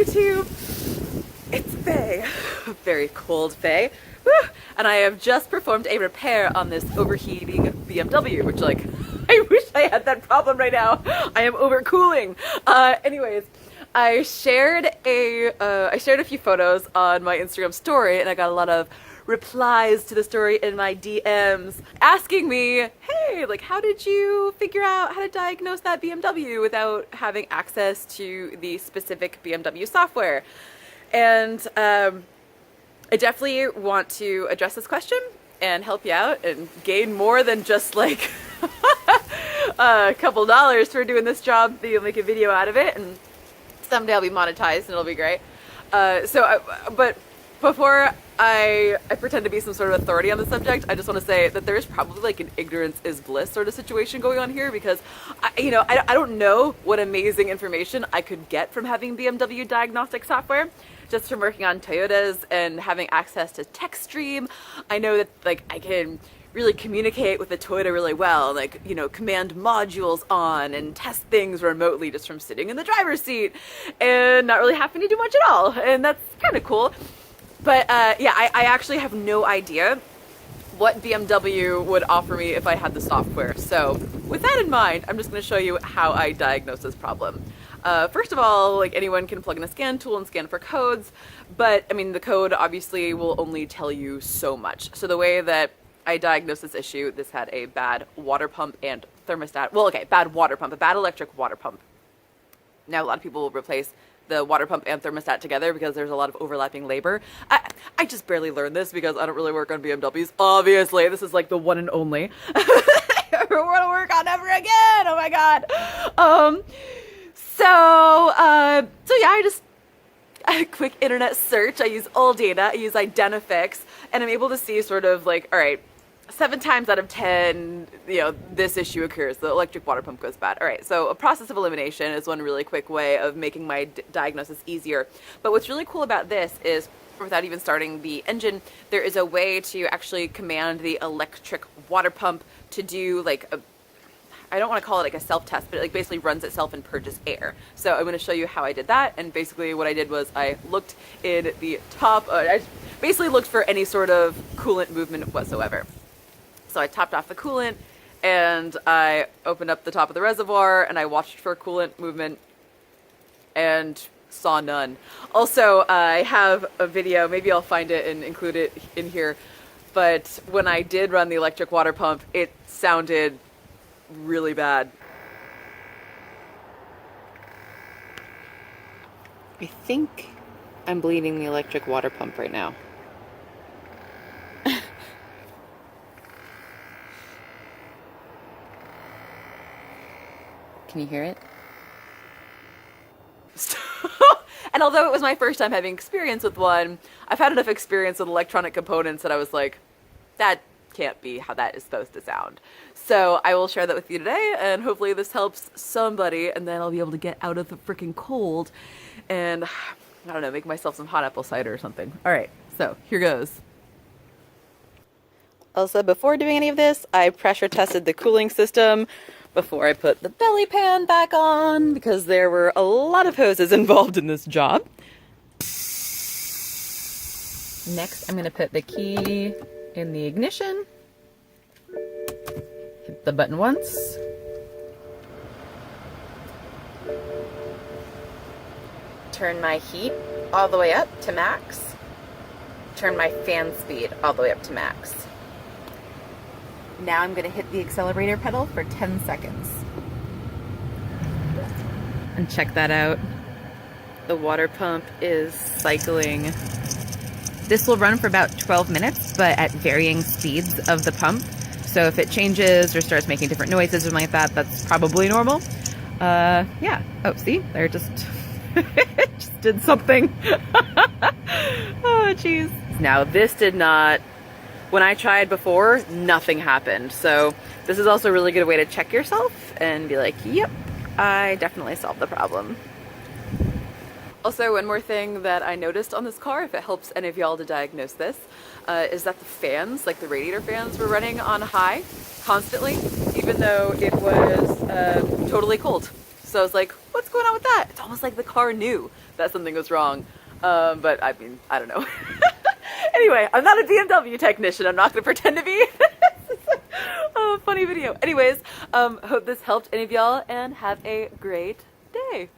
YouTube. It's Faye, very cold Faye, woo! And I have just performed a repair on this overheating BMW, which like, I wish I had that problem right now. I am overcooling. Anyways, I shared a few photos on my Instagram story, and I got a lot of replies to the story in my DMs asking me, hey, like, how did you figure out how to diagnose that BMW without having access to the specific BMW software? And I definitely want to address this question and help you out and gain more than just like a couple dollars for doing this job. You'll make a video out of it, and someday I'll be monetized and it'll be great. But before I pretend to be some sort of authority on the subject, I just want to say that there is probably like an ignorance is bliss sort of situation going on here, because I don't know what amazing information I could get from having BMW diagnostic software. Just from working on Toyotas and having access to TechStream, I know that like I can really communicate with the Toyota really well, like, you know, command modules on and test things remotely just from sitting in the driver's seat and not really having to do much at all. And that's kind of cool. But yeah, I actually have no idea what BMW would offer me if I had the software. So with that in mind, I'm just going to show you how I diagnose this problem. First of all, like, anyone can plug in a scan tool and scan for codes, but I mean, the code obviously will only tell you so much. So the way that I diagnosed this issue, this had a bad water pump and thermostat. Well, okay, bad water pump, a bad electric water pump. Now a lot of people will replace the water pump and thermostat together because there's a lot of overlapping labor. I just barely learned this because I don't really work on BMWs. Obviously, this is like the one and only. I never want to work on ever again. Oh my God. So yeah, I just a quick internet search. I use AllData, I use Identifix, and I'm able to see sort of like, all right, 7 times out of 10, you know, this issue occurs. The electric water pump goes bad. All right, so a process of elimination is one really quick way of making my diagnosis easier. But what's really cool about this is, without even starting the engine, there is a way to actually command the electric water pump to do like a, I don't want to call it like a self-test, but it like basically runs itself and purges air. So I'm going to show you how I did that. And basically what I did was I looked in the top, I basically looked for any sort of coolant movement whatsoever. So I topped off the coolant and I opened up the top of the reservoir and I watched for coolant movement and saw none. Also, I have a video, maybe I'll find it and include it in here, but when I did run the electric water pump, it sounded really bad. I think I'm bleeding the electric water pump right now. Can you hear it? And although it was my first time having experience with one, I've had enough experience with electronic components that I was like, that can't be how that is supposed to sound. So I will share that with you today, and hopefully this helps somebody, and then I'll be able to get out of the freaking cold and, I don't know, make myself some hot apple cider or something. All right, so here goes. Also, before doing any of this, I pressure tested the cooling system before I put the belly pan back on, because there were a lot of hoses involved in this job. Next, I'm going to put the key in the ignition. Hit the button once. Turn my heat all the way up to max. Turn my fan speed all the way up to max. Now I'm going to hit the accelerator pedal for 10 seconds. And check that out. The water pump is cycling. This will run for about 12 minutes, but at varying speeds of the pump. So if it changes or starts making different noises or something like that, that's probably normal. Yeah. Oh, see? There just, it just did something. Oh, jeez. Now, this did not, when I tried before, nothing happened. So this is also a really good way to check yourself and be like, yep, I definitely solved the problem. Also, one more thing that I noticed on this car, if it helps any of y'all to diagnose this, is that the fans, like the radiator fans, were running on high constantly, even though it was totally cold. So I was like, what's going on with that? It's almost like the car knew that something was wrong. But I mean, I don't know. Anyway, I'm not a BMW technician. I'm not going to pretend to be. Oh, funny video. Anyways, hope this helped any of y'all, and have a great day.